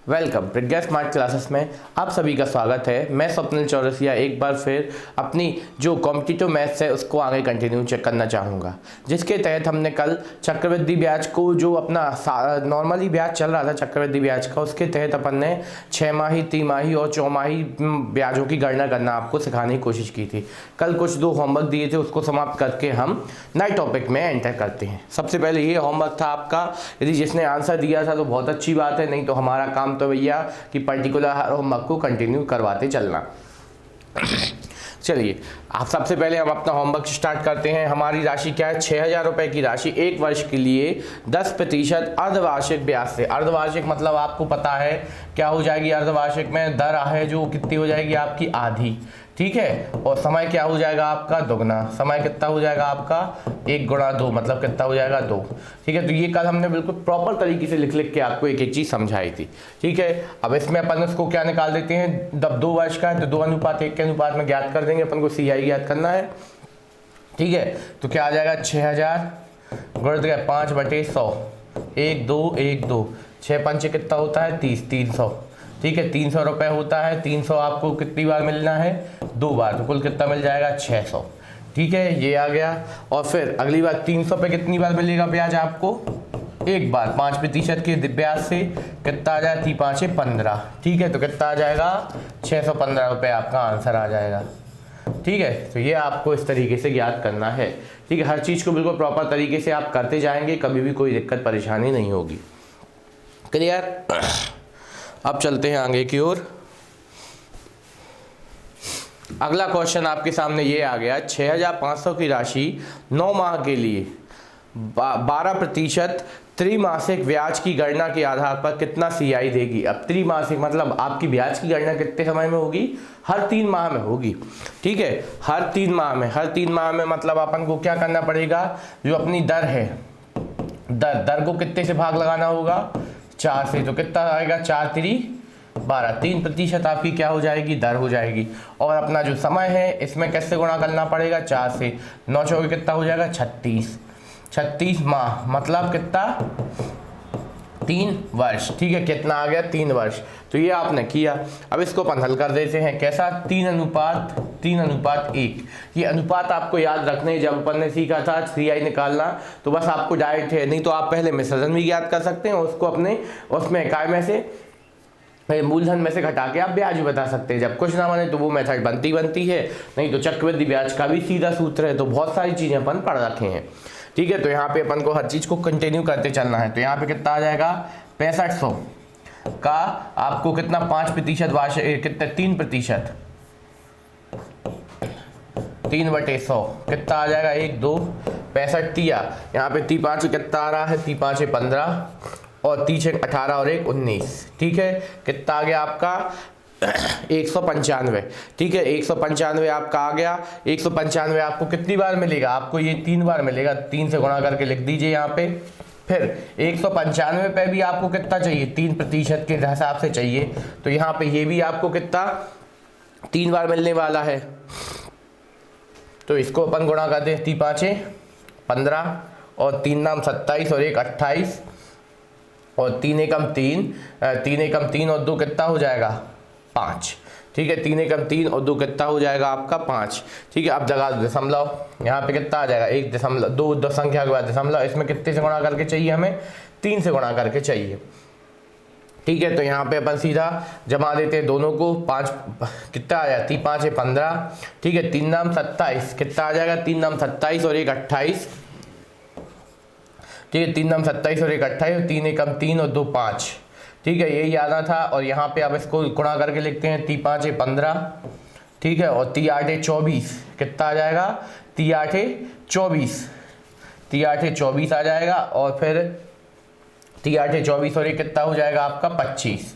Welcome प्रज्ञा smart classes में आप सभी का स्वागत है। मैं स्वप्निल चौरसिया एक बार फिर अपनी जो कॉम्पिटिटिव मैथ्स है उसको आगे कंटिन्यू चेक करना चाहूँगा, जिसके तहत हमने कल चक्रवृद्धि ब्याज को जो अपना नॉर्मली ब्याज चल रहा था चक्रवृद्धि ब्याज का, उसके तहत अपन ने 6 माही, तिमाही और चौमाही ब्याजों की गणना करना आपको सिखाने की कोशिश की थी। कल कुछ 2 होमवर्क दिए थे, उसको समाप्त करके हम नए टॉपिक में एंटर करते हैं। सबसे पहले ये होमवर्क था आपका, यदि जिसने आंसर दिया था तो बहुत अच्छी बात है, नहीं तो हमारा काम तो भैया कि पर्टिकुलर हर होमवर्क को कंटिन्यू करवाते चलना। चलिए आप सबसे पहले हम अपना होमवर्क स्टार्ट करते हैं। हमारी राशि क्या है? 6,000 रुपए की राशि 1 वर्ष के लिए 10% अर्धवार्षिक ब्याज से। अर्धवार्षिक मतलब आपको पता है क्या हो जाएगी अर्धवार्षिक में? दर है जो कितनी हो जाएगी आपकी? आधी। ठीक है, और समय क्या हो जाएगा आपका? दुगना। समय कितना हो जाएगा आपका? 1 गुणा 2 मतलब कितना हो जाएगा? 2। ठीक है, तो ये कल हमने बिल्कुल प्रॉपर तरीके से लिख के आपको एक एक चीज समझाई थी। ठीक है, अब इसमें अपन उसको क्या निकाल देते हैं, जब 2 वर्ष का है तो 2:1 के अनुपात में ज्ञात कर देंगे। अपन को CI ज्ञात करना है। ठीक है, तो क्या आ जाएगा? 6,000 गुणित 5/100, 1 2 1 2, 6 पंचे कितना होता है? 30, 300। ठीक है, 300 रुपये होता है। 300 आपको कितनी बार मिलना है? 2 बार, तो कुल कितना मिल जाएगा? 600। ठीक है, ये आ गया। और फिर अगली बार 300 पे कितनी बार मिलेगा ब्याज आपको? 1 बार। 5% के ब्याज से कितना आ जाए? 3 5 15। ठीक है, तो कितना आ जाएगा? 615 रुपये आपका आंसर आ जाएगा। ठीक है, तो ये आपको इस तरीके से ज्ञात करना है। ठीक है, हर चीज़ को बिल्कुल प्रॉपर तरीके से आप करते जाएंगे, कभी भी कोई दिक्कत परेशानी नहीं होगी। क्लियर? अब चलते हैं आगे की ओर। अगला क्वेश्चन आपके सामने ये आ गया, 6,500 की राशि 9 माह के लिए 12% त्रिमासिक ब्याज की गणना के आधार पर कितना CI देगी। अब त्रिमासिक मतलब आपकी ब्याज की गणना कितने समय में होगी? हर 3 माह में होगी। ठीक है, हर 3 माह में। हर 3 माह में मतलब अपन को क्या करना पड़ेगा? जो अपनी दर है, दर को कितने से भाग लगाना होगा? 4 से। तो कितना आएगा? 4 3 12, 3% आपकी क्या हो जाएगी? दर हो जाएगी। और अपना जो समय है इसमें कैसे गुणा करना पड़ेगा? 4 से। 9 चौके कितना हो जाएगा? 36। 36 माह मतलब कितना? 3 वर्ष। ठीक है, कितना आ गया? 3 वर्ष। तो ये आपने किया। अब इसको अपन हल कर देते हैं। कैसा? 3:1। ये अनुपात आपको याद रखने, जब अपन ने सीखा था CI निकालना तो बस आपको डायरेक्ट है, नहीं तो आप पहले मिश्रण भी ज्ञात कर सकते हैं, उसको अपने उसमें इकाई में से मूलधन में से घटा के आप ब्याज भी बता सकते हैं। जब कुछ ना बने तो वो मेथड बनती है, नहीं तो चक्रवृद्धि ब्याज का भी सीधा सूत्र है। तो बहुत सारी चीजें अपन पढ़ रखे हैं। ठीक है, तो यहाँ पे अपन को हर चीज को कंटिन्यू करते चलना है। तो यहाँ पे कितना आ जाएगा? 6500 का आपको कितना? 5% वार्षिक, कितने? 3%। 3/100 कितना आ जाएगा? 1 2 65 तिया। यहाँ पे 3 5 कितना आ रहा है? 3 5 15 और 3 6 18 और 1 19। ठीक है, कितना आ गया आपका? 195। ठीक है, 195 आपका आ गया। 195 आपको कितनी बार मिलेगा? आपको ये 3 बार मिलेगा। 3 से गुणा करके लिख दीजिए यहाँ पे। फिर 195 पे भी आपको कितना चाहिए? 3% के हिसाब से चाहिए। तो यहाँ पे ये भी आपको कितना? 3 बार मिलने वाला है। तो इसको अपन गुणा कर दें। 3 5 15 और 3 नाम 27 और 1 28 और 3 एकम 3, 3 एकम 3 और 2 कितना हो जाएगा? 5। ठीक है, 3 एकम 3 और 2 कितना हो जाएगा आपका? 5। ठीक है, अब जगह दशमलव, यहाँ पे कितना आ जाएगा? 1 दशमलव 2 संख्या के बाद दशमलव। इसमें कितने से गुणा करके चाहिए हमें? 3 से गुणा करके चाहिए। ठीक है, तो यहाँ पे अपन सीधा जमा देते हैं दोनों को। 5 कितना आ जाएगा? 3 5 15। ठीक है, 3 नाम 27 कितना आ जाएगा? 3 नाम 27 और 1 28। ठीक है, 3 नाम 27 और 1 28 और 3 एकम 3 और 2 5। ठीक है, यही आना था। और यहाँ पे अब इसको गुणा करके लिखते हैं। 3 5 15। ठीक है, और 3 8 24 कितना आ जाएगा? 3 8 24। 3 8 24 आ जाएगा। और फिर 3 8 24 और 1 कितना हो जाएगा आपका? 25।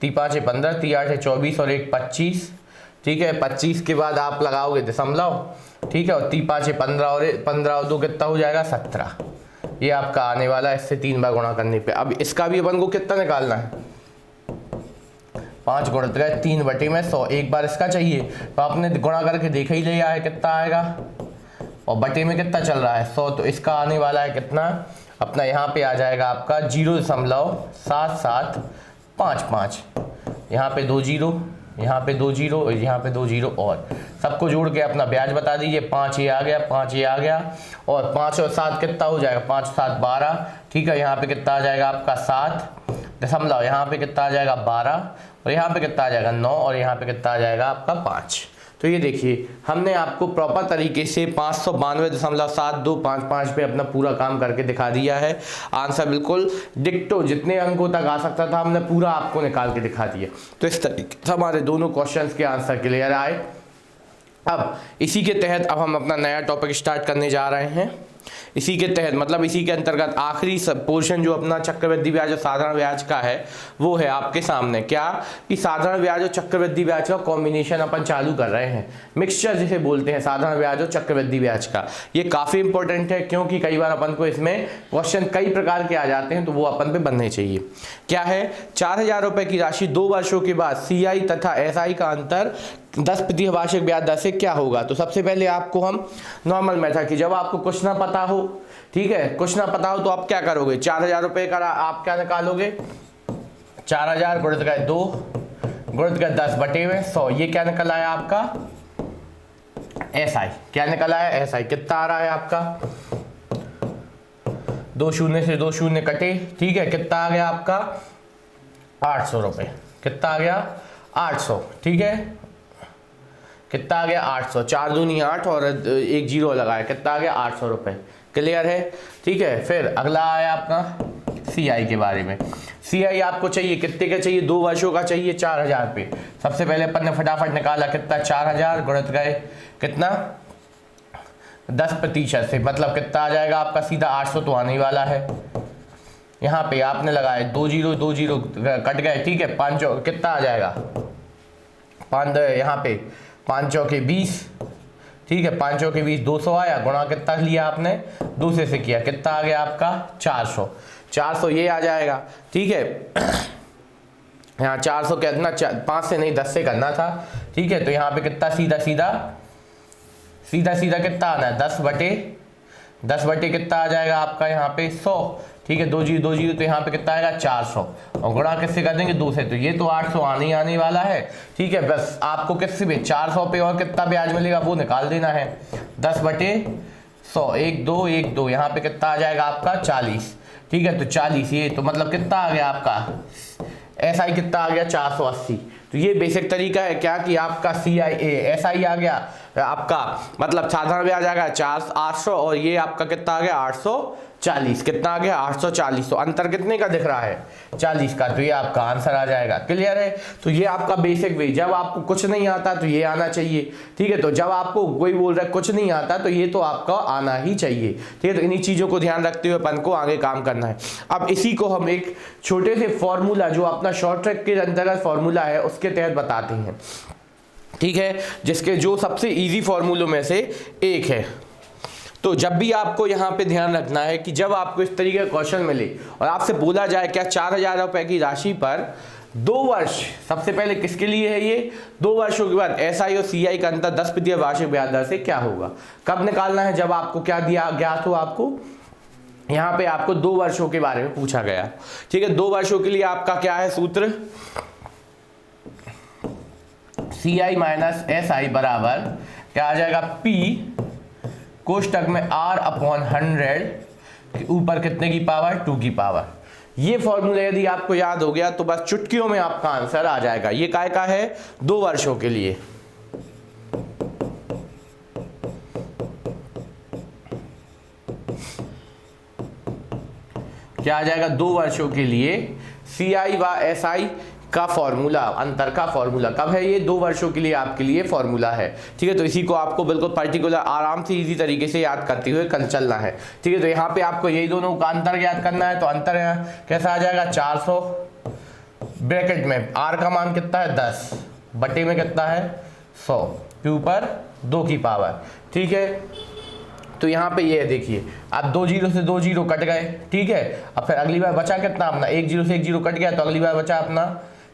3 5 15, 3 8 24 और 1 25। ठीक है, 25 के बाद आप लगाओगे दशमलव। ठीक है, और 3 5 15 और 15 और 2 कितना हो जाएगा? 17। ये आपका आने वाला है इससे 3 बार गुणा करने पे। अब इसका भी अपन को कितना निकालना है? 5 गुणित 3/100। एक बार इसका चाहिए तो आपने गुणा करके देखा ही लिया है कितना आएगा, और बटे में कितना चल रहा है? 100। तो इसका आने वाला है कितना? अपना यहाँ पे आ जाएगा आपका 0.77 5 5, यहाँ पे 2 जीरो, यहाँ पे 2 जीरो और यहाँ पे 2 जीरो, और सबको जोड़ के अपना ब्याज बता दीजिए। 5 ये आ गया, 5 ये आ गया, और 5 और 7 कितना हो जाएगा, 5 7 12, ठीक है। यहाँ पे कितना आ जाएगा आपका 7, यहाँ पे कितना आ जाएगा 12, और यहाँ पे कितना आ जाएगा 9, और यहाँ पे कितना आ जाएगा आपका 5। तो ये देखिए हमने आपको प्रॉपर तरीके से 592.7255 पे अपना पूरा काम करके दिखा दिया है। आंसर बिल्कुल डिक्टो जितने अंकों तक आ सकता था हमने पूरा आपको निकाल के दिखा दिया। तो इस तरीके से हमारे दोनों क्वेश्चंस के आंसर क्लियर आए। अब इसी के तहत अब हम अपना नया टॉपिक स्टार्ट करने जा रहे हैं। इसी के तहत मतलब इसी के अंतर्गत आखिरी पोर्शन जो अपना चक्रवृद्धि ब्याज और साधारण ब्याज का है वो है आपके सामने। क्या कि साधारण ब्याज और चक्रवृद्धि ब्याज का कॉम्बिनेशन अपन चालू कर रहे हैं, मिक्सचर जिसे बोलते हैं साधारण ब्याज और चक्रवृद्धि ब्याज का। ये काफ़ी इंपॉर्टेंट है क्योंकि कई बार अपन को इसमें क्वेश्चन कई प्रकार के आ जाते हैं, तो वो अपन पे बनने चाहिए। क्या है, 4000 रुपये की राशि 2 वर्षों के बाद CI तथा SI का अंतर 10% वार्षिक ब्याज दर से क्या होगा। तो सबसे पहले आपको हम नॉर्मल मेथड की, जब आपको कुछ ना पता हो, ठीक है, कुछ ना पता हो तो आप क्या करोगे, 4000 रुपये का आप क्या निकालोगे, 4000 गुणित का 2 गुणित का 10 बटे में 100, ये क्या निकल आया आपका SI। क्या निकल आया SI, कितना आ रहा है आपका, 2 शून्य से 2 शून्य कटे, ठीक है, कितना आ गया आपका 800 रुपये, कितना आ गया 800, ठीक है, कितना आ गया 800, 4 दूनी 8 और 1 जीरो लगाया, कितना आ गया 800 रुपये। क्लियर है, ठीक है। फिर अगला आया आपका CI के बारे में। CI आपको चाहिए कितने का चाहिए, 2 वर्षों का चाहिए 4000 पे। सबसे पहले अपन ने फटाफट निकाला कितना, 4000 गुणित गए कितना 10% से, मतलब कितना आ जाएगा आपका सीधा 800 तो आने वाला है। यहाँ पे आपने लगाए 2 जीरो कट गए, ठीक है, 5 कितना आ जाएगा 5, यहाँ पे 5 चौके 20, ठीक है, 5 चौके 20, 200 आया, गुणा कितना लिया आपने, दूसरे से किया, कितना आ गया आपका 400 ये आ जाएगा, ठीक है। यहाँ 400 कितना, 5 से नहीं 10 से करना था, ठीक है। तो यहाँ पे कितना सीधा कितना आना है, 10 बटे कितना आ जाएगा आपका यहाँ पे 100, ठीक है, 2 जीरो, तो यहाँ पे कितना आएगा 400, और गुणा किससे कर देंगे 2 से, तो ये तो 800 आने वाला है, ठीक है। बस आपको किससे भी 400 पे और कितना ब्याज मिलेगा वो निकाल देना है, 10 बटे 100, 1 2, यहाँ पे कितना आ जाएगा आपका 40, ठीक है। तो 40 ये तो मतलब कितना आ गया आपका SI, कितना आ गया 480। तो ये बेसिक तरीका है क्या कि आपका SI आ गया आपका, मतलब साधारण ब्याज आ गया 800, और ये आपका कितना आ गया 840, कितना आ गया 840। तो अंतर कितने का दिख रहा है 40 का, तो ये आपका आंसर आ जाएगा। क्लियर है, तो ये आपका बेसिक वे, जब आपको कुछ नहीं आता तो ये आना चाहिए, ठीक है। तो जब आपको कोई बोल रहा है कुछ नहीं आता तो ये तो आपका आना ही चाहिए, ठीक है। तो इन्हीं चीज़ों को ध्यान रखते हुए अपन को आगे काम करना है। अब इसी को हम एक छोटे से फॉर्मूला जो अपना शॉर्ट ट्रैक के अंतर्गत फॉर्मूला है उसके तहत बताते हैं, ठीक है, जिसके जो सबसे इजी फॉर्मूलों में से एक है। तो जब भी आपको यहाँ पे ध्यान रखना है कि जब आपको इस तरीके का क्वेश्चन मिले और आपसे बोला जाए क्या 4000 रुपये की राशि पर 2 वर्ष, सबसे पहले किसके लिए है ये, 2 वर्षों के बाद SI और CI का अंतर 10% वार्षिक ब्याज दर से क्या होगा। कब निकालना है, जब आपको क्या दिया ज्ञात हो, आपको यहाँ पे आपको 2 वर्षों के बारे में पूछा गया, ठीक है। 2 वर्षों के लिए आपका क्या है सूत्र, CI माइनस SI बराबर क्या आ जाएगा, P कोष्टक में R/100 ऊपर कितने की पावर 2 की पावर। ये फॉर्मूला यदि आपको याद हो गया तो बस चुटकियों में आपका आंसर आ जाएगा। ये काय का है, 2 वर्षों के लिए। क्या आ जाएगा, 2 वर्षों के लिए CI व SI का फॉर्मूला, अंतर का फॉर्मूला कब है, ये 2 वर्षों के लिए आपके लिए फॉर्मूला है, ठीक है। तो इसी को आपको बिल्कुल पर्टिकुलर आराम से इजी तरीके से याद करते हुए कल चलना है, ठीक है। तो यहाँ पे आपको यही दोनों का अंतर याद करना है। तो अंतर कैसा आ जाएगा, 400 ब्रैकेट में R का मान कितना है 10 बटे में कितना है 100 के ऊपर 2 की पावर, ठीक है। तो यहाँ पे ये देखिए, अब 2 जीरो से 2 जीरो कट गए, ठीक है। अब फिर अगली बार बचा कितना अपना, 1 जीरो से 1 जीरो कट गया, तो अगली बार बचा अपना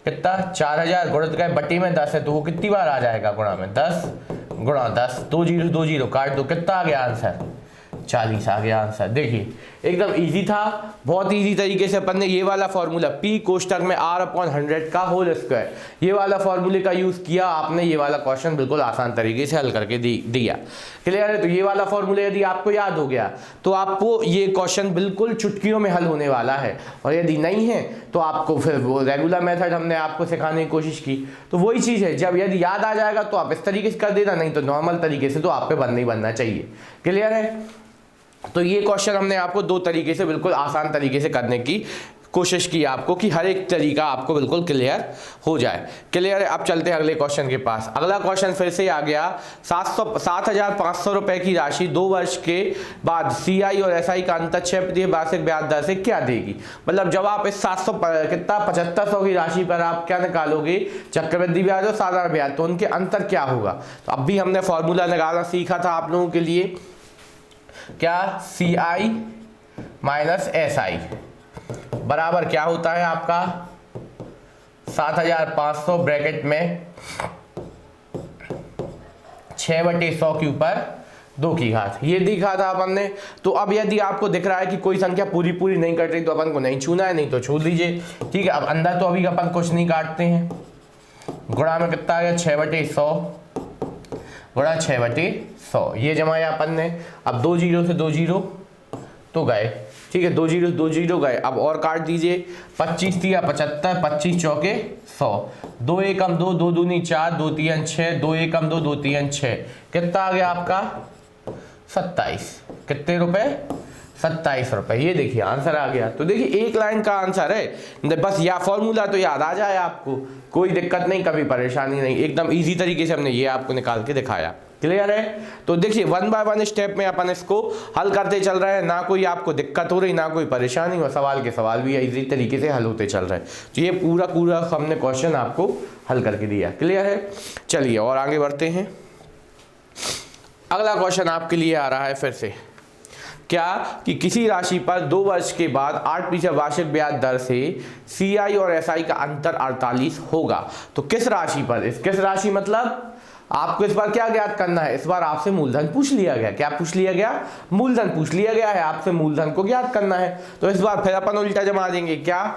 कितना 4000 गुणित गए बट्टी में 10 है, तो वो कितनी बार आ जाएगा गुणा में 10 गुणा 10, 2 जीरो काट दो, कितना आ गया आंसर 40 आ गया आंसर। देखिए एकदम इजी था, बहुत इजी तरीके से अपन ने ये वाला फॉर्मूला P कोष्टक में R/100 का होल स्क्वायर, ये वाला फॉर्मूले का यूज किया आपने, ये वाला क्वेश्चन बिल्कुल आसान तरीके से हल करके दिया। क्लियर है? तो ये वाला फॉर्मूला यदि आपको याद हो गया तो आपको ये क्वेश्चन बिल्कुल चुटकियों में हल होने वाला है, और यदि नहीं है तो आपको फिर वो रेगुलर मेथड हमने आपको सिखाने की कोशिश की, तो वही चीज़ है, जब यदि याद आ जाएगा तो आप इस तरीके से कर देना, नहीं तो नॉर्मल तरीके से तो आप पे बनना ही बनना चाहिए। क्लियर है? तो ये क्वेश्चन हमने आपको दो तरीके से बिल्कुल आसान तरीके से करने की कोशिश की आपको, कि हर एक तरीका आपको बिल्कुल क्लियर हो जाए। क्लियर है? अब चलते हैं अगले क्वेश्चन के पास। अगला क्वेश्चन फिर से आ गया, 7,500 रुपए की राशि 2 वर्ष के बाद CI और SI का अंतर 6% वार्षिक ब्याज दर से क्या देगी। मतलब जब आप इस 7500 की राशि पर आप क्या निकालोगे, चक्रवृद्धि ब्याज और साधारण ब्याज, तो उनके अंतर क्या होगा। तो अब भी हमने फॉर्मूला निकालना सीखा था आप लोगों के लिए, क्या CI माइनस SI बराबर क्या होता है आपका 7500 ब्रैकेट में 6/100 के ऊपर 2 की घात, ये दिखा था अपन ने। तो अब यदि आपको दिख रहा है कि कोई संख्या पूरी पूरी नहीं कट रही तो अपन को नहीं छूना है, नहीं तो छू लीजिए। ठीक है, अब अंदर तो अभी अपन कुछ नहीं काटते हैं, गुणा में कितना आ गया 6/100 गुणा 6/100, ये जमाया अपन ने। अब 2 जीरो से 2 जीरो तो गए, ठीक है, 2 जीरो 2 जीरो गए। अब और काट दीजिए, 25 दिया 75, 25 चौके 100, 2 एकम 2, 2 दूनी 4, 2 तीन 6, 2 एकम 2, 2 तीन 6, कितना आ गया आपका 27। कितने रुपए? 27 रुपए। ये देखिए आंसर आ गया। तो देखिए एक लाइन का आंसर है, बस या फॉर्मूला तो याद आ जाए आपको, कोई दिक्कत नहीं, कभी परेशानी नहीं, एकदम इजी तरीके से हमने ये आपको निकाल के दिखाया। क्लियर है? तो देखिए 1 बाय 1 स्टेप में अपन इसको हल करते चल रहे हैं, ना कोई आपको दिक्कत हो रही, ना कोई परेशानी, और सवाल के सवाल भी इजी तरीके से हल होते चल रहे हैं। तो ये पूरा हमने क्वेश्चन आपको हल करके दिया। क्लियर है? चलिए और आगे बढ़ते हैं। अगला क्वेश्चन आपके लिए आ रहा है फिर से, क्या कि किसी राशि पर 2 वर्ष के बाद 8% वार्षिक ब्याज दर से CI और SI का अंतर 48 होगा। तो किस राशि पर, किस राशि मतलब आपको इस बार क्या ज्ञात करना है, इस बार आपसे मूलधन पूछ लिया गया। क्या पूछ लिया गया? मूलधन पूछ लिया गया है, आपसे मूलधन को ज्ञात करना है। तो इस बार फिर अपन उल्टा जमा देंगे, क्या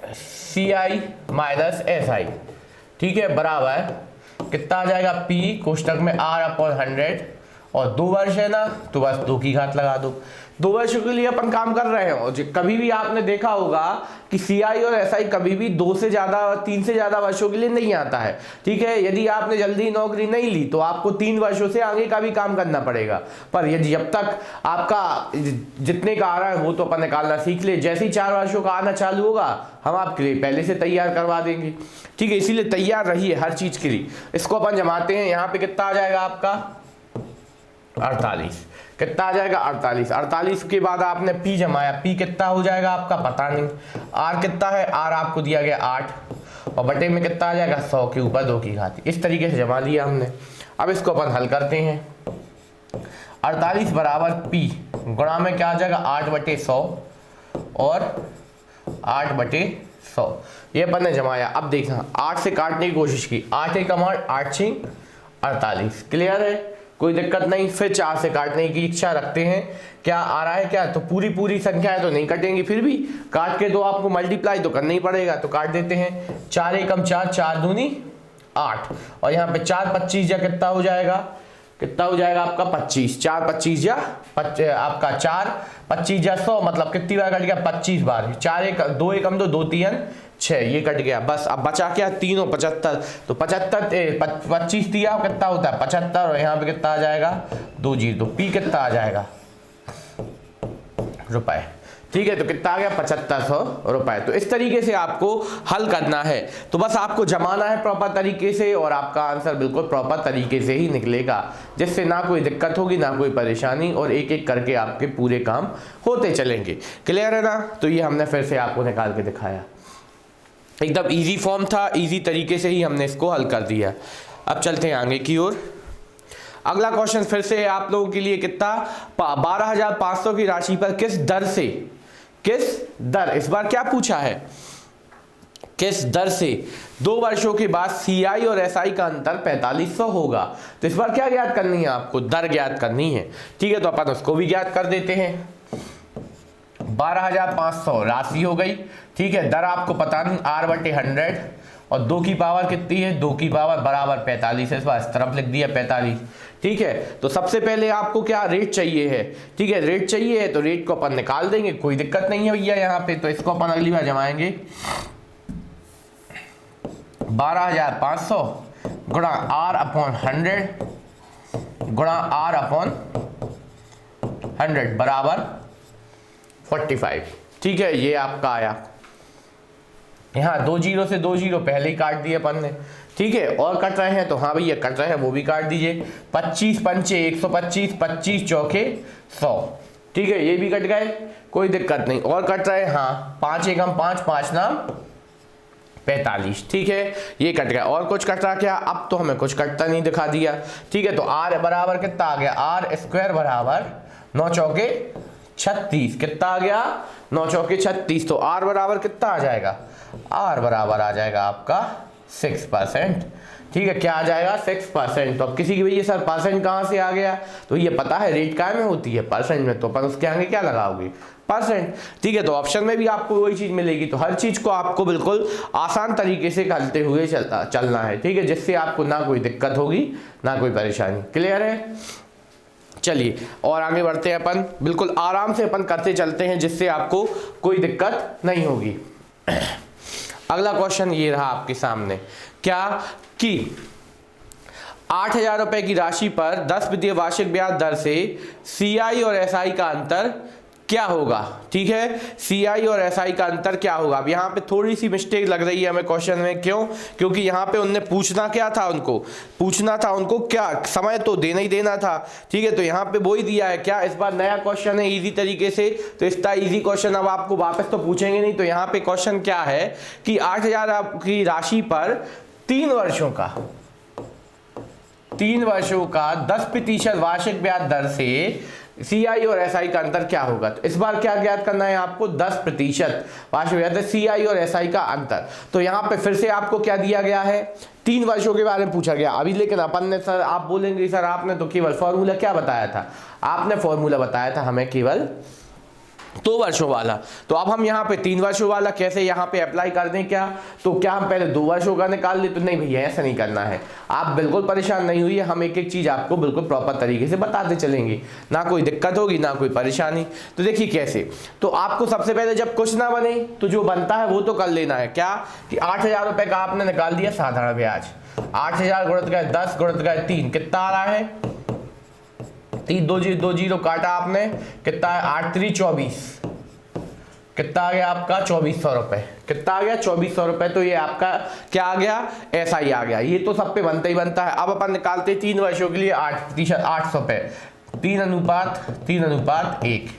CI माइनस SI, ठीक है, बराबर कितना आ जाएगा P कोष्टक में R/100, और 2 वर्ष है ना तो बस 2 की घात लगा दो। 2 वर्षों के लिए अपन काम कर रहे हैं, और कभी भी आपने देखा होगा कि CI और SI कभी भी 2 से ज़्यादा 3 से ज़्यादा वर्षों के लिए नहीं आता है। ठीक है, यदि आपने जल्दी नौकरी नहीं ली तो आपको 3 वर्षों से आगे का भी काम करना पड़ेगा, पर यदि जब तक आपका जितने का आ रहा है वो तो अपन निकालना सीख ले, जैसे ही 4 वर्षों का आना चालू होगा हम आपके लिए पहले से तैयार करवा देंगे। ठीक है, इसीलिए तैयार रहिए हर चीज़ के लिए। इसको अपन जमाते हैं, यहाँ पे कितना आ जाएगा आपका 48, कितना आ जाएगा 48। 48 के बाद आपने P जमाया, P कितना हो जाएगा आपका पता नहीं, R कितना है, R आपको दिया गया 8, और बटे में कितना आ जाएगा 100 के ऊपर 2 की घात। इस तरीके से जमा लिया हमने। अब इसको अपन हल करते हैं। 48 बराबर P गुणा में क्या आ जाएगा 8/100 और 8/100, ये अपन ने जमाया। अब देखना 8 से काटने की कोशिश की, 8 एकम 8, 8 6 48। क्लियर है? कोई दिक्कत नहीं। फिर 4 से काटने की इच्छा रखते हैं, क्या आ रहा है क्या, तो पूरी संख्याएं तो नहीं कटेंगी, फिर भी काट के तो आपको मल्टीप्लाई तो करना ही पड़ेगा, तो काट देते हैं। 4 एकम 4, 4 दूनी 8, और यहाँ पे 4 25 या कितना हो जाएगा, कितना हो जाएगा आपका 25, 4 25 या आपका 4 25 या 100, मतलब कितनी बार कट गया 25 बार। 4 एक 2 एकम 2, 2 3 6, ये कट गया। बस अब बचा क्या 3 और 75, तो 25 दिया कितना होता है 75, और यहाँ पे कितना आ जाएगा 2 जीरो, तो P कितना आ जाएगा रुपए। ठीक है, तो कितना आ गया 7500 रुपए। तो इस तरीके से आपको हल करना है, तो बस आपको जमाना है प्रॉपर तरीके से, और आपका आंसर बिल्कुल प्रॉपर तरीके से ही निकलेगा, जिससे ना कोई दिक्कत होगी ना कोई परेशानी, और एक एक करके आपके पूरे काम होते चलेंगे। क्लियर है ना? तो ये हमने फिर से आपको निकाल के दिखाया, एकदम इजी फॉर्म था, इजी तरीके से ही हमने इसको हल कर दिया। अब चलते हैं आगे की ओर। अगला क्वेश्चन फिर से आप लोगों के लिए कितना 12,500 की राशि पर किस दर से, किस दर, इस बार क्या पूछा है किस दर से 2 वर्षों के बाद CI और SI का अंतर 4500 होगा। तो इस बार क्या ज्ञात करनी है आपको, दर ज्ञात करनी है। ठीक है, तो अपन उसको भी ज्ञात कर देते हैं। 12,500 राशि हो गई। ठीक है, दर आपको पता नहीं, R/100 और 2 की पावर कितनी है, 2 की पावर बराबर 45 है। इस बार इस तरफ लिख दिया 45। ठीक है, तो सबसे पहले आपको क्या रेट चाहिए है। ठीक है, रेट चाहिए है तो रेट को अपन निकाल देंगे, कोई दिक्कत नहीं है भैया यहाँ पे। तो इसको अपन अगली बार जमाएंगे। 12,500 गुणा R/100 गुणा R/100 बराबर 45। ठीक है, ये आपका आया। यहाँ 2 जीरो से 2 जीरो पहले ही काट दिए अपन ने। ठीक है, और कट रहे हैं तो हाँ भैया कट रहे हैं, वो भी काट दीजिए। 25 पंचे 125, 25 चौके 100। ठीक है, ये भी कट गए, कोई दिक्कत नहीं। और कट रहे हैं, हाँ 5 एकम 5, 5 नाम 45। ठीक है, ये कट गया। और कुछ कट रहा क्या, अब तो हमें कुछ कटता नहीं दिखा दिया। ठीक है, तो R बराबर कितना आ गया, R² बराबर 9 चौके 36। कितना आ गया, 9 चौके 36। तो R बराबर कितना आ जाएगा, R बराबर आ जाएगा आपका 6%। ठीक है, क्या आ जाएगा, 6%। तो अब किसी की भैया सर परसेंट कहाँ से आ गया, तो ये पता है रेट काय में होती है, परसेंट में। तो अपन उसके आगे क्या लगाओगे, परसेंट। ठीक है, तो ऑप्शन में भी आपको वही चीज मिलेगी। तो हर चीज को आपको बिल्कुल आसान तरीके से करते हुए चलना है। ठीक है, जिससे आपको ना कोई दिक्कत होगी ना कोई परेशानी। क्लियर है, चलिए और आगे बढ़ते हैं अपन, बिल्कुल आराम से अपन करते चलते हैं, जिससे आपको कोई दिक्कत नहीं होगी। अगला क्वेश्चन ये रहा आपके सामने, क्या कि 8,000 रुपए की राशि पर 10% वार्षिक ब्याज दर से CI और SI का अंतर क्या होगा। ठीक है, CI और SI का अंतर क्या होगा। अब यहाँ पे थोड़ी सी मिस्टेक लग रही है हमें क्वेश्चन में, क्यों, क्योंकि यहाँ पे उनने पूछना क्या था, पूछना था उनको क्या, समय तो देना ही देना था। ठीक है, तो यहाँ पे वो ही दिया है। क्या इस बार नया क्वेश्चन है इजी तरीके से, तो इतना इजी क्वेश्चन अब आपको वापस तो पूछेंगे नहीं। तो यहाँ पे क्वेश्चन क्या है कि 8,000 की राशि पर 3 वर्षों का 10% वार्षिक ब्याज दर से CI और SI का अंतर क्या होगा। तो इस बार क्या ज्ञात करना है आपको, 10% वार्षिक ब्याज दर CI और SI का अंतर। तो यहाँ पे फिर से आपको क्या दिया गया है, 3 वर्षों के बारे में पूछा गया अभी। लेकिन अपन ने सर, आप बोलेंगे सर आपने तो केवल फॉर्मूला क्या बताया था, आपने फॉर्मूला बताया था हमें केवल 2 वर्षों वाला। तो अब हम यहाँ पे 3 वर्षों वाला कैसे यहाँ पे अप्लाई कर दें क्या, तो क्या हम पहले 2 वर्षों का निकाल ले, तो नहीं भैया ऐसा नहीं करना है। आप बिल्कुल परेशान नहीं हुई, हम एक एक चीज आपको बिल्कुल प्रॉपर तरीके से बताते चलेंगे, ना कोई दिक्कत होगी ना कोई परेशानी। तो देखिए कैसे, तो आपको सबसे पहले जब कुछ ना बने तो जो बनता है वो तो कर लेना है। क्या कि 8,000 रुपए का आपने निकाल दिया साधारण ब्याज, 8,000 गुणित का 10 गुणित का 3 कितना आ रहा है, 2 जीरो काटा आपने, कितना है 8 3 24, कितना आ गया आपका 2400 रुपए। कितना आ गया 2400 रुपए। तो ये आपका क्या आ गया, SI आ गया। ये तो सब पे बनता ही बनता है। अब अपन निकालते 3 वर्षों के लिए 8% 800 पे 3:1।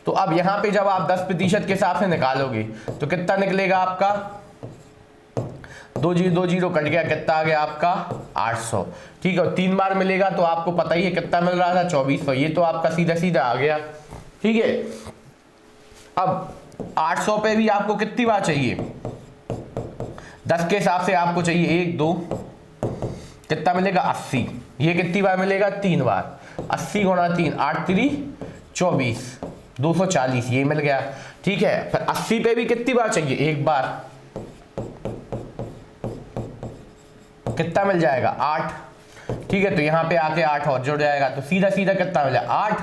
तो अब यहाँ पे जब आप 10% के हिसाब से निकालोगे तो कितना निकलेगा आपका, 2 जीरो कट गया, कितना आ गया आपका 800। ठीक है, 3 बार मिलेगा तो आपको पता ही है कितना मिल रहा था 2400। ये तो आपका सीधा सीधा आ गया। ठीक है, अब 800 पे भी आपको कितनी बार चाहिए, 10 के हिसाब से आपको चाहिए 1 2, कितना मिलेगा 80। ये कितनी बार मिलेगा, 3 बार। 80 गुणा 3 8 3 24, 240 ये मिल गया। ठीक है, फिर 80 पे भी कितनी बार चाहिए, 1 बार। कितना मिल जाएगा 8। ठीक है, तो यहाँ पे आके 8 और जुड़ जाएगा, तो सीधा सीधा कितना मिल जाएगा 8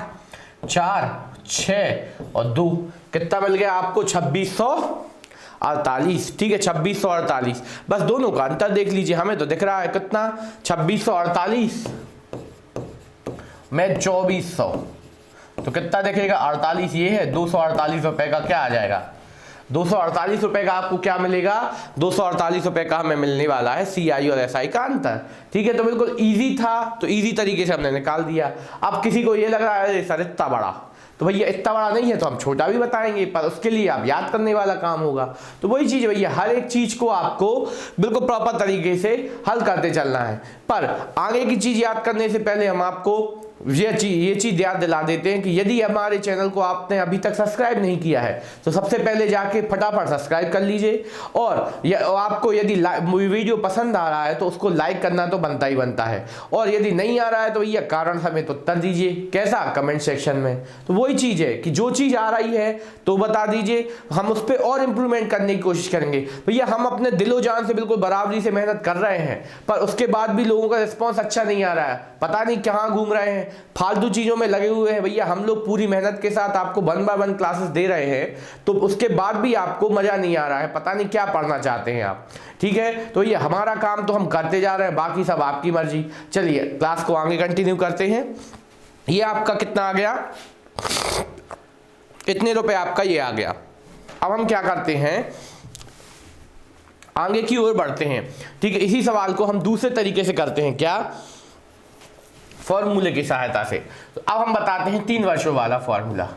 4 6 और 2, कितना मिल गया आपको 2648। ठीक है, 2648। बस दोनों का अंतर देख लीजिए, हमें तो दिख रहा है कितना 2648 में 2400, तो कितना दिखेगा 48। ये है 248 रुपए का क्या आ जाएगा, 248 रुपए का आपको क्या मिलेगा, 248 रुपए का हमें मिलने वाला है CI और SI का अंतर। ठीक है, तो बिल्कुल इजी था, तो इजी तरीके से हमने निकाल दिया। अब किसी को ये लग रहा है सर इतना बड़ा, तो भैया इतना बड़ा नहीं है तो हम छोटा भी बताएंगे, पर उसके लिए आप याद करने वाला काम होगा। तो वही चीज भैया, हर एक चीज को आपको बिल्कुल प्रॉपर तरीके से हल करते चलना है। पर आगे की चीज याद करने से पहले हम आपको ये चीज़ याद दिला देते हैं कि यदि हमारे चैनल को आपने अभी तक सब्सक्राइब नहीं किया है तो सबसे पहले जाके फटाफट सब्सक्राइब कर लीजिए, और आपको यदि वीडियो पसंद आ रहा है तो उसको लाइक करना तो बनता ही बनता है, और यदि नहीं आ रहा है तो यह कारण समेत उत्तर दीजिए, कैसा, कमेंट सेक्शन में। तो वही चीज़ है कि जो चीज़ आ रही है तो बता दीजिए, हम उस पर और इम्प्रूवमेंट करने की कोशिश करेंगे। भैया हम अपने दिलो जान से बिल्कुल बराबरी से मेहनत कर रहे हैं, पर उसके बाद भी लोगों का रिस्पॉन्स अच्छा नहीं आ रहा है, पता नहीं कहाँ घूम रहे हैं, फालतू चीज़ों में लगे हुए हैं। भैया हम लोग पूरी मेहनत के साथ आपको 1 by 1 क्लासेस दे रहे हैं, तो उसके बाद भी आपको मज़ा नहीं आ रहा है, पता नहीं क्या पढ़ना चाहते हैं आप। ठीक है, तो ये हमारा काम तो हम करते जा रहे हैं, बाकी सब आपकी मर्जी। चलिए क्लास को आगे कंटिन्यू करते हैं। ये आपका कितना आ गया, इतने रुपए आपका ये आ गया। अब हम क्या करते हैं, आगे की ओर बढ़ते हैं। ठीक है, इसी सवाल को हम दूसरे तरीके से करते हैं, क्या, फॉर्मूले की सहायता से। तो अब हम बताते हैं 3 वर्षों वाला फॉर्मूला।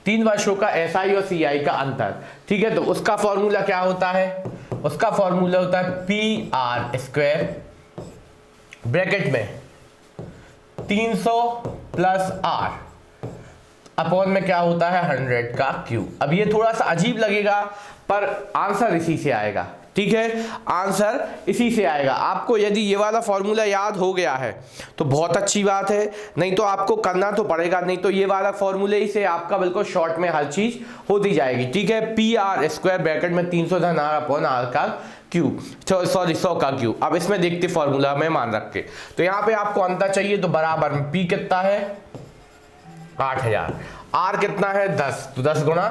तीन वर्षों का एसआई और सीआई का अंतर। ठीक है, तो उसका फॉर्मूला क्या होता है, उसका फॉर्मूला होता है पी आर स्क्वायर ब्रैकेट में 300 प्लस आर अपॉन में क्या होता है 100 का क्यूब। अब ये थोड़ा सा अजीब लगेगा पर आंसर इसी से आएगा। ठीक है, आंसर इसी से आएगा। आपको यदि ये वाला फॉर्मूला याद हो गया है तो बहुत अच्छी बात है, नहीं तो आपको करना तो पड़ेगा, नहीं तो ये वाला फॉर्मूले ही से आपका बिल्कुल शॉर्ट में हर चीज होती जाएगी। ठीक है, पी आर स्क्वायर ब्रैकेट में 300 धन आर अपॉन आर का क्यूब, सॉरी 100 का क्यूब। अब इसमें देखते फॉर्मूला में मान रख के, तो यहाँ पे आपको अंतर चाहिए, तो बराबर में पी कितना है 8000, आर कितना है 10, तो 10 गुणा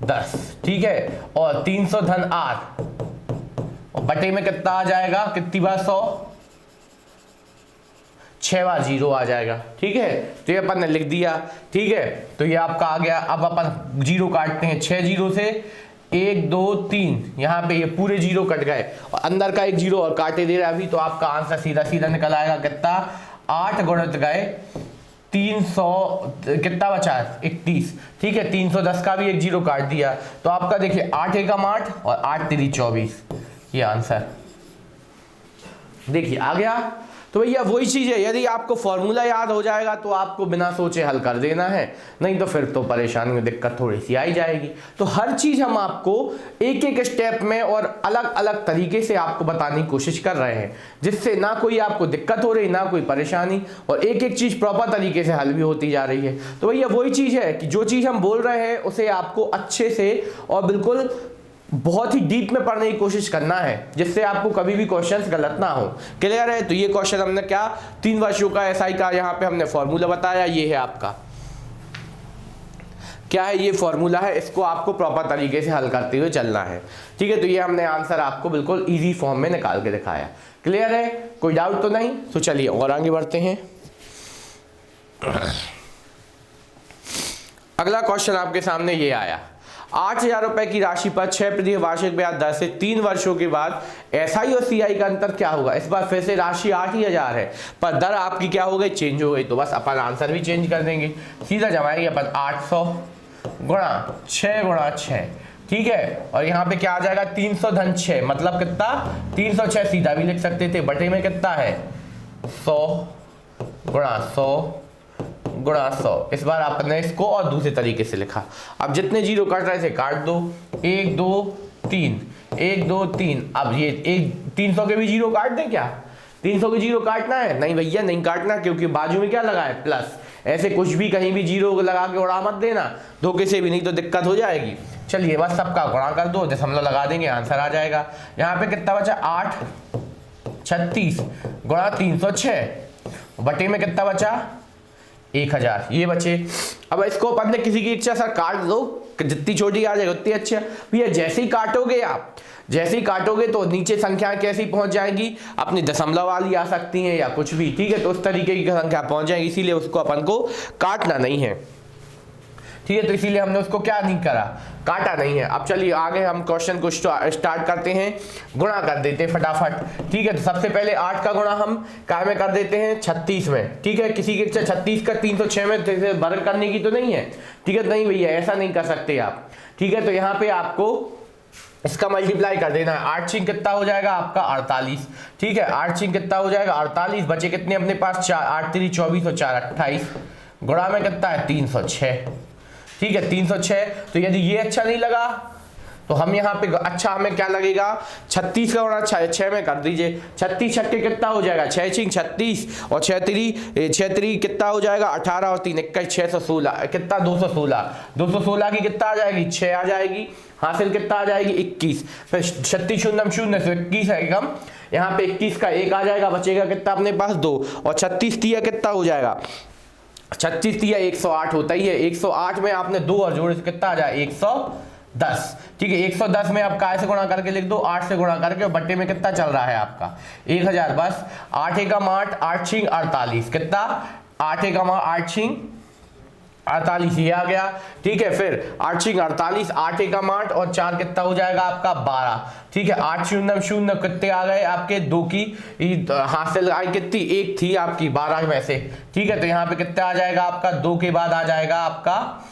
10। ठीक है, और 300 धन आर और बटे में कितना आ जाएगा, कितनी बार 100, 6 बार 0 आ जाएगा। ठीक है, तो ये अपन ने लिख दिया। ठीक है, तो ये आपका आ गया। अब अपन 0 काटते हैं, 6 0 से 1 2 3, यहाँ पे ये पूरे 0 कट गए और अंदर का एक 0 और काटे दे रहा है अभी, तो आपका आंसर सीधा सीधा निकल आएगा कितना, 8 गुणित गए 300, कितना बचा 31। ठीक है, 310 का भी एक 0 काट दिया, तो आपका देखिए 8 एकम 8 और 8 3 24, ये आंसर देखिए आ गया। तो भैया वही चीज है, यदि आपको फॉर्मूला याद हो जाएगा तो आपको बिना सोचे हल कर देना है, नहीं तो फिर तो परेशानी में दिक्कत थोड़ी सी आई जाएगी। तो हर चीज हम आपको एक एक स्टेप में और अलग अलग तरीके से आपको बताने की कोशिश कर रहे हैं, जिससे ना कोई आपको दिक्कत हो रही, ना कोई परेशानी, और एक एक चीज प्रॉपर तरीके से हल भी होती जा रही है। तो भैया वही चीज है कि जो चीज हम बोल रहे हैं उसे आपको अच्छे से और बिल्कुल बहुत ही डीप में पढ़ने की कोशिश करना है, जिससे आपको कभी भी क्वेश्चंस गलत ना हो। क्लियर है? तो ये क्वेश्चन हमने क्या 3 वर्षों का एसआई का यहाँ पे हमने फॉर्मूला बताया, ये है आपका क्या है, ये फॉर्मूला है, इसको आपको प्रॉपर तरीके से हल करते हुए चलना है। ठीक है, तो ये हमने आंसर आपको बिल्कुल इजी फॉर्म में निकाल के दिखाया। क्लियर है? कोई डाउट तो नहीं? तो चलिए और आगे बढ़ते हैं। अगला क्वेश्चन आपके सामने ये आया, 8000 रुपए की राशि पर 6% वार्षिक ब्याज दर से 3 वर्षों के बाद एसआई और सीआई का अंतर क्या होगा। इस बार फिर से राशि 8000 है, पर दर आपकी क्या हो गई, चेंज हो गई। तो बस अपन आंसर भी चेंज कर देंगे, सीधा जमाएंगे अपन 800 गुणा 6 गुणा 6। ठीक है, और यहाँ पे क्या आ जाएगा 300 धन 6, मतलब कितना 306, सीधा भी लिख सकते थे, बटे में कितना है 100 गुणा 100 गुणा 100। इस बार आपने इसको और दूसरे तरीके से लिखा। अब जितने 0 काट रहे थे काट दो, 1 2 3 1 2 3। अब ये 300 के भी 0 काट दें क्या, 300 के 0 काटना है? नहीं भैया नहीं काटना, क्योंकि बाजू में क्या लगा है प्लस। ऐसे कुछ भी कहीं भी 0 लगा के उड़ा मत देना धोखे से भी, नहीं तो दिक्कत हो जाएगी। चलिए बस सबका गुणा कर दो, दशमलव लगा देंगे, आंसर आ जाएगा। यहाँ पे कितना बचा 8 36 गुणा 306, बटे में कितना बचा 1000, ये बचे। अब इसको अपन ने किसी की इच्छा सर काट दो, जितनी छोटी आ जाएगी उतनी अच्छा। भैया जैसे ही काटोगे आप, जैसे ही काटोगे तो नीचे संख्या कैसी पहुंच जाएगी, अपनी दशमलव वाली आ सकती हैं या कुछ भी। ठीक है, तो उस तरीके की संख्या पहुंच जाएगी, इसीलिए उसको अपन को काटना नहीं है। ठीक है, तो इसीलिए हमने उसको क्या नहीं करा, काटा नहीं है। अब चलिए आगे हम क्वेश्चन को स्टार्ट करते हैं, गुणा कर देते हैं फटाफट। ठीक है, तो सबसे पहले 8 का गुणा हम काय में कर देते हैं 36 में। ठीक है, किसी की इच्छा 36 का 306 में वर्ग करने की तो नहीं है। ठीक है, नहीं भैया ऐसा नहीं कर सकते आप। ठीक है, तो यहाँ पे आपको इसका मल्टीप्लाई कर देना है, 8 छिंग कितना हो जाएगा आपका 48, ठीक है 8 छिंग कितना हो जाएगा 48, बचे कितने अपने पास 4, 8 3 24 और 4 28, गुणा में कितना है 306, ठीक है 306। तो यदि ये अच्छा नहीं लगा तो हम यहाँ पे अच्छा हमें क्या लगेगा 36 का गुणा 6 में कर दीजिए, 36 छक्के कितना हो जाएगा 6 छिंग 36 और 6 3 कितना हो जाएगा 18 और 3 21 616 कितना 216 की कितना आ जाएगी 6 आ जाएगी, हासिल कितना आ जाएगी 21, फिर 36 शून्य शून्य से 21 है कम, यहाँ पे 21 का 1 आ जाएगा, बचेगा कितना अपने पास 2 और 36 तिया कितना हो जाएगा 36 तिया 108 होता ही है, 108 में आपने 2 और जोड़े कितना आ जाए 110, ठीक है 110 में आप काय से गुणा करके लिख दो 8 से गुणा करके, और बट्टे में कितना चल रहा है आपका 1000, बस 8 एकम 8 8 छिंग 48 कितना 8 एकम 8 छिंग 48 ये आ गया, ठीक है फिर 8 छिंग 48 8 एकम 8 और 4 कितना हो जाएगा आपका 12, ठीक है 8 शून्य शून्य कितने आ गए आपके 2 की हासिल आई कितनी 1 थी आपकी 12 में से, ठीक है तो यहाँ पे कितना आ जाएगा आपका 2 के बाद आ जाएगा आपका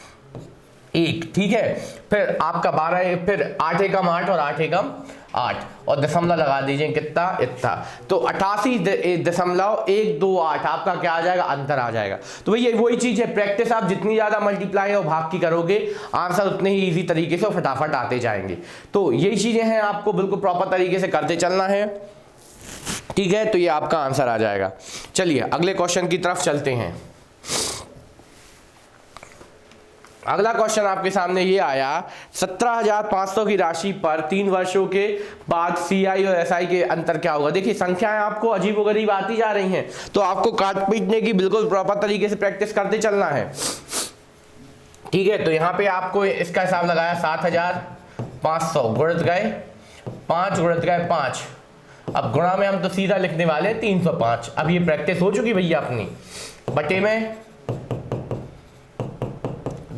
1, ठीक है फिर आपका 12 फिर 8 एकम 8 और 8 एकम 8 और दशमलव लगा दीजिए कितना इतना, तो 88.128 आपका क्या आ जाएगा अंतर आ जाएगा। तो भैया वही चीज है, प्रैक्टिस आप जितनी ज्यादा मल्टीप्लाई और भाग की करोगे आंसर उतने ही इजी तरीके से फटाफट आते जाएंगे। तो यही चीजें हैं, आपको बिल्कुल प्रॉपर तरीके से करते चलना है, ठीक है तो ये आपका आंसर आ जाएगा। चलिए अगले क्वेश्चन की तरफ चलते हैं। अगला क्वेश्चन आपके सामने ये आया 17,500 की राशि पर 3 वर्षों के बाद सीआई और एसआई के अंतर क्या होगा। देखिए संख्याएं आपको अजीबोगरीब आती जा रही हैं, तो आपको काट पीटने की बिल्कुल प्रॉपर तरीके से प्रैक्टिस करते चलना है, ठीक है। तो यहाँ पे आपको इसका हिसाब लगाया 7,500 गुणित गए 5 गुणित गए 5, अब गुणा में हम तो सीधा लिखने वाले हैं 305। अब ये प्रैक्टिस हो चुकी भैया अपनी, बटे में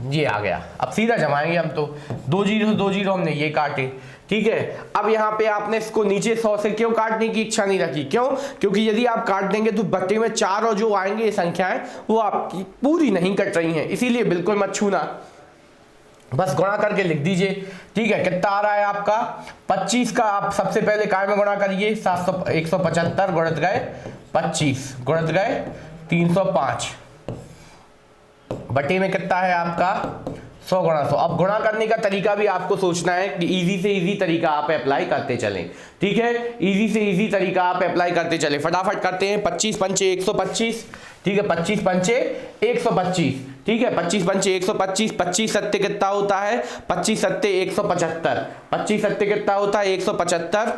ये आ गया, अब सीधा जमाएंगे हम तो 2 0 हमने ये काटे, ठीक है। अब यहाँ पे आपने इसको नीचे 100 से क्यों काटने की इच्छा नहीं रखी, क्यों, क्योंकि यदि आप काट देंगे तो बट्टे में 4 और जो आएंगे ये संख्याएं वो आपकी पूरी नहीं कट रही हैं, इसीलिए बिल्कुल मत छूना, बस गुणा करके लिख दीजिए, ठीक है। कितना आ रहा है आपका 25 का, आप सबसे पहले काय में गुणा करिए 175 गुणित गए 25 गुणित गए 305 बटे में कितना है आपका 100 गुणा 100। अब गुणा करने का तरीका भी आपको सोचना है कि इजी से इजी तरीका आप अप्लाई करते चलें, ठीक है, इजी से इजी तरीका आप अप्लाई करते चलें। फटाफट करते हैं, 25 पंचे 125, ठीक है 25 पंचे 125, ठीक है 25 पंचे 125, 25 सत्ते कितना होता है 25 सत्ते 175, 25 सत्ते कितना होता है 175,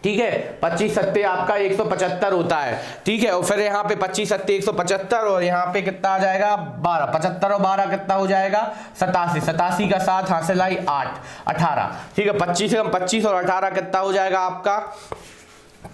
ठीक है 25 सत्ते आपका 175 होता है, ठीक है। और फिर यहाँ पे 25 सत्ते 175 और यहाँ पे कितना आ जाएगा 12, 75 और 12 कितना हो जाएगा 87, 87 का 7 हासिल आई 8 18, ठीक है 25 और 18 कितना हो जाएगा आपका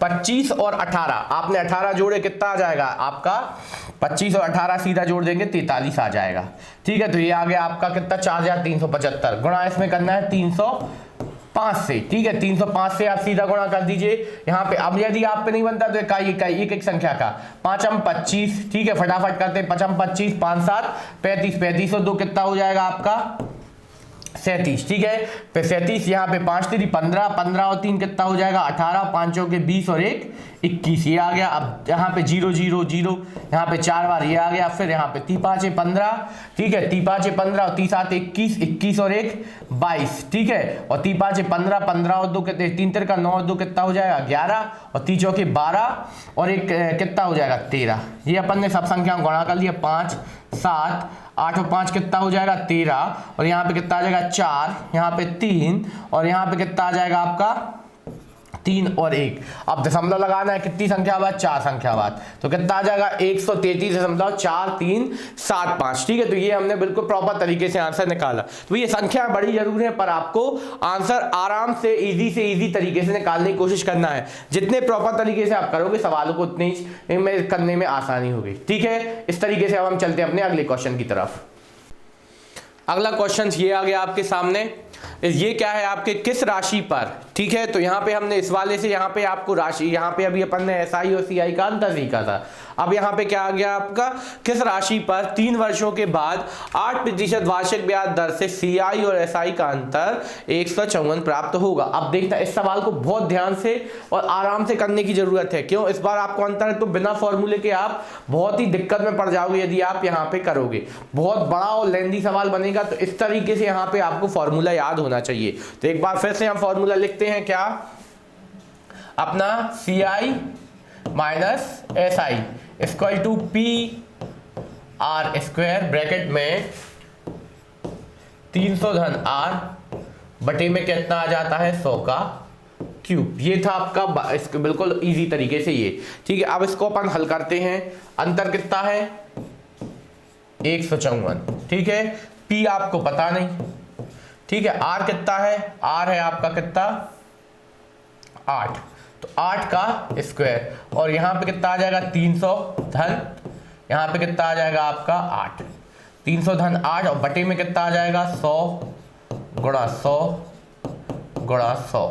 25 और 18, आपने 18 जोड़े कितना आ जाएगा आपका 25 और 18 सीधा जोड़ देंगे 43 आ जाएगा, ठीक है। तो ये आ गया आपका कितना 4375, गुणा इसमें करना है 305 से, ठीक है 305 से आप सीधा गुणा कर दीजिए यहाँ पे। अब यदि आप पे नहीं बनता तो इकाई एक संख्या का 5 25, ठीक है फटाफट करते 5 25 5 7 35, 35 और 2 कितना हो जाएगा आपका 37, ठीक है फिर 37, यहाँ पे 5 3 15, 15 और 3 कितना हो जाएगा 18, 5 के 20 और 1 21 ये आ गया। अब यहाँ पे 0 0 0 यहाँ पे 4 बार ये आ गया, फिर यहाँ पे 3 5 15, ठीक है 3 5 15 और 3 7 21, 21 और 1 22, ठीक है और 3 5 15, 15 और 2 कितने 3 3 का 9 और 2 कितना हो जाएगा 11 और 3 चौके 12 और 1 कितना हो जाएगा 13। ये अपन ने सब संख्या गुणा कर लिया 5 7 8 और 5 कितना हो जाएगा 13 और यहाँ पे कितना आ जाएगा 4, यहाँ पे 3 और यहाँ पे कितना आ जाएगा आपका 3 और 1। अब दशमलव लगाना है कितनी संख्या बाद 4 संख्या बाद, तो कितना आ जाएगा 133.4375, ठीक है। तो ये हमने बिल्कुल प्रॉपर तरीके से आंसर निकाला। तो ये संख्या बड़ी जरूर है पर आपको आंसर आराम से इजी तरीके से निकालने की कोशिश करना है। जितने प्रॉपर तरीके से आप करोगे सवालों को उतने ही में करने में आसानी होगी, ठीक है। इस तरीके से अब हम चलते हैं अपने अगले क्वेश्चन की तरफ। अगला क्वेश्चन ये आ गया आपके सामने ये क्या है आपके किस राशि पर, ठीक है। तो यहाँ पे हमने इस वाले से यहाँ पे आपको राशि, यहाँ पे अभी अपन ने SI और CI का अंतर सीखा था। अब यहाँ पे क्या आ गया आपका, किस राशि पर 3 वर्षों के बाद 8% वार्षिक ब्याज दर से CI और SI का अंतर 154 प्राप्त होगा। अब देखना, इस सवाल को बहुत ध्यान से और आराम से करने की जरूरत है। क्यों, इस बार आपको अंतर है तो बिना फॉर्मूले के आप बहुत ही दिक्कत में पड़ जाओगे यदि आप यहाँ पे करोगे। बहुत बड़ा और लेंदी सवाल बनेगा, तो इस तरीके से यहाँ पे आपको फॉर्मूला याद होना चाहिए। तो एक बार फिर से हम फॉर्मूला लिखते हैं, क्या अपना CI minus SI equal to PR square bracket में 300 धन R बटे में कितना आ जाता है 100 का क्यूब। ये था आपका इसके बिल्कुल इजी तरीके से ये, ठीक है। अब इसको अपन हल करते हैं। अंतर कितना है 154, ठीक है। P आपको पता नहीं, ठीक है। R कितना है, R है आपका कितना 8, तो 8 का स्क्वायर और यहाँ पे कितना आ जाएगा 300 धन, यहाँ पे कितना आ जाएगा आपका 8, 300 धन 8 और बटे में कितना आ जाएगा 100 गुणा 100 गुणा 100,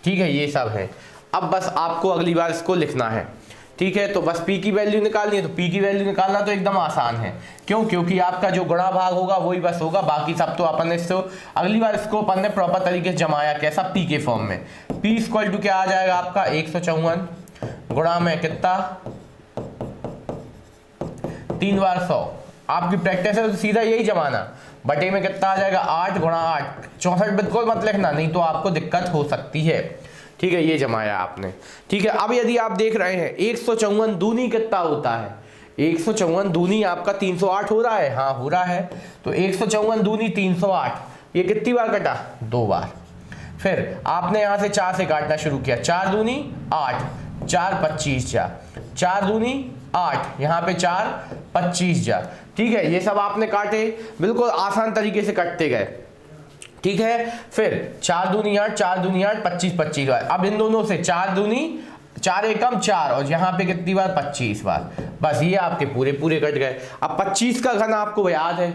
ठीक है। ये सब है। अब बस आपको अगली बार इसको लिखना है, ठीक है। तो बस P की वैल्यू निकालनी है, तो P की वैल्यू निकालना तो एकदम आसान है। क्यों, क्योंकि आपका जो गुणा भाग होगा वही बस होगा, बाकी सब तो अपन ने इसको अगली बार इसको अपन ने प्रॉपर तरीके से जमाया कैसा, P के फॉर्म में। P इक्वल टू क्या आ जाएगा आपका 154 गुणा में कितना 3 बार 100। आपकी प्रैक्टिस है तो सीधा यही जमाना, बटे में कितना आ जाएगा 8 गुणा 8, 64 बिल्कुल मत लिखना, नहीं तो आपको दिक्कत हो सकती है, ठीक है। ये जमाया आपने, ठीक है। अब यदि आप देख रहे हैं 154 दूनी कितना होता है, 154 दूनी आपका 308 हो रहा है, हाँ हो रहा है। तो 154 दूनी 308, ये कितनी बार कटा 2 बार। फिर आपने यहां से 4 से काटना शुरू किया, 4 दूनी 8, 4 25 जा, 4 दूनी 8, यहाँ पे 4 25 जा, ठीक है। ये सब आपने काटे, बिल्कुल आसान तरीके से कटते गए, ठीक है। फिर 4 दूनी 8, 4 दूनी 8, 25 25 बार। अब इन दोनों से 4 दूनी 4 एकम 4 और यहाँ पे कितनी बार 25 बार। बस ये आपके पूरे पूरे कट गए। अब 25 का घन आपको याद है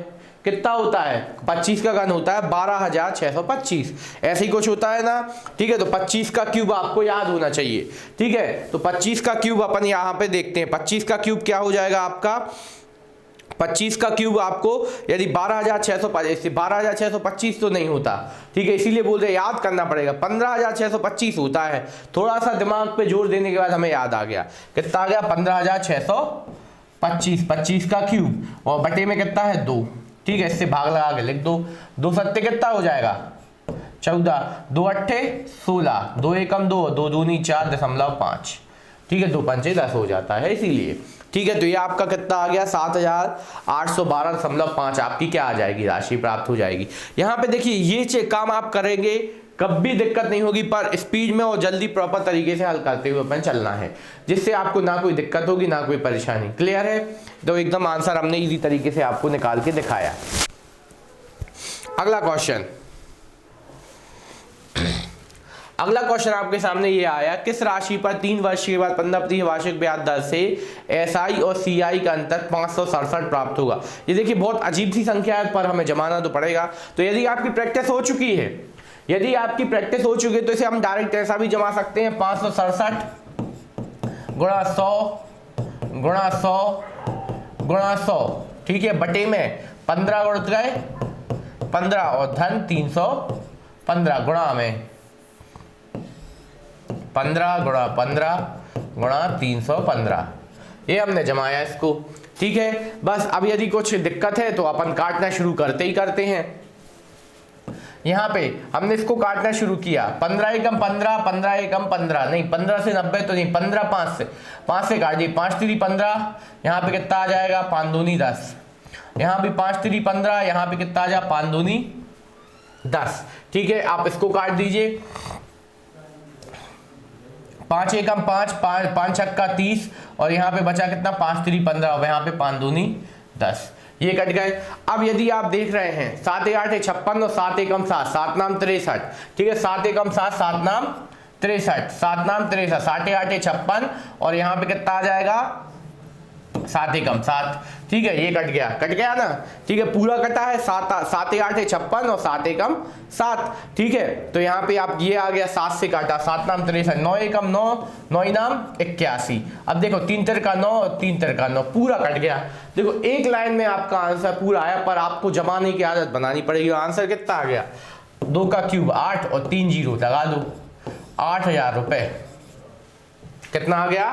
कितना होता है, 25 का घन होता है 12625, ऐसे ही कुछ होता है ना, ठीक है। तो 25 का क्यूब आपको याद होना चाहिए, ठीक है। तो 25 का क्यूब अपन यहाँ पे देखते हैं, 25 का क्यूब क्या हो जाएगा आपका, 25 का क्यूब आपको यदि 12625 तो नहीं होता, ठीक है। इसीलिए बोल रहे याद करना पड़ेगा, 15625 होता है। थोड़ा सा दिमाग पे जोर देने के बाद हमें याद आ गया, कितना आ गया 15625, 25 का क्यूब और बटे में कितना है 2, ठीक है। इससे भाग लगा के लिख दो, 2 सत्ते कितना हो जाएगा 14, 2 अट्ठे 16, 2 एकम 2, 2 दूनी 4.5, ठीक है। 2 पंचे 10 हो जाता है इसीलिए, ठीक है। तो ये आपका कितना आ गया 7812.5 आपकी क्या आ जाएगी राशि प्राप्त हो जाएगी। यहाँ पे देखिए ये काम आप करेंगे कभी दिक्कत नहीं होगी, पर स्पीड में और जल्दी प्रॉपर तरीके से हल करते हुए अपन चलना है, जिससे आपको ना कोई दिक्कत होगी ना कोई परेशानी। क्लियर है, तो एकदम आंसर हमने इजी तरीके से आपको निकाल के दिखाया। अगला क्वेश्चन, अगला क्वेश्चन आपके सामने ये आया, किस राशि पर 3 वर्ष के बाद 15% वार्षिक ब्याज दर से SI और CI का अंतर 567 प्राप्त होगा। ये देखिए बहुत अजीब सी संख्या है, पर हमें जमाना तो पड़ेगा। तो यदि आपकी प्रैक्टिस हो चुकी है, यदि आपकी प्रैक्टिस हो चुकी है तो इसे हम डायरेक्ट ऐसा भी जमा सकते हैं, 567 गुणा 100 गुणा 100 गुणा 100, ठीक है। बटे में 15 गुण गए 15 और धन 315 गुणा में 15 गुणा 15 गुणा 315, ये हमने जमाया इसको, ठीक है। बस अब यदि कुछ दिक्कत है तो अपन काटना शुरू करते ही करते हैं। यहाँ पे हमने इसको काटना शुरू किया, 15 एकम 15, 15 एकम 15 नहीं, 15 से 90 तो नहीं, 15 5 से काट दी, 5 3 15, यहाँ पे कितना आ जाएगा 5 दूनी 10, यहाँ भी 5 3 15, यहाँ पे कितना आ जाए 5 दूनी 10, ठीक है। आप इसको काट दीजिए, 5 एकम 5, 5 छक्का 30 और यहाँ पे बचा कितना 5 3 15 और यहाँ पे 5 दूनी 10, ये कट गए। अब यदि आप देख रहे हैं 7 8 56 और 7 एकम 7, 7 नाम 63, ठीक है। 7 एकम 7, 7 नाम 63, 7 नाम 63, 7 8 56 और यहाँ पे कितना आ जाएगा 7 एकम 7, ठीक है, ये कट गया ना, ठीक है, पूरा कटा है, 7 8 56 और 7 एकम 7, ठीक है। तो यहाँ पे आप ये आ गया 7 से काटा, 7 नाम 63, 9 एकम 9, 9 नाम 81। अब देखो 3 3 का 9 और 3 3 का 9, पूरा कट गया। देखो एक लाइन में आपका आंसर पूरा आया, पर आपको जमाने की आदत बनानी पड़ेगी। आंसर कितना आ गया, 2 का क्यूब 8 और 3 जीरो लगा दो, 8000 रुपए। कितना आ गया,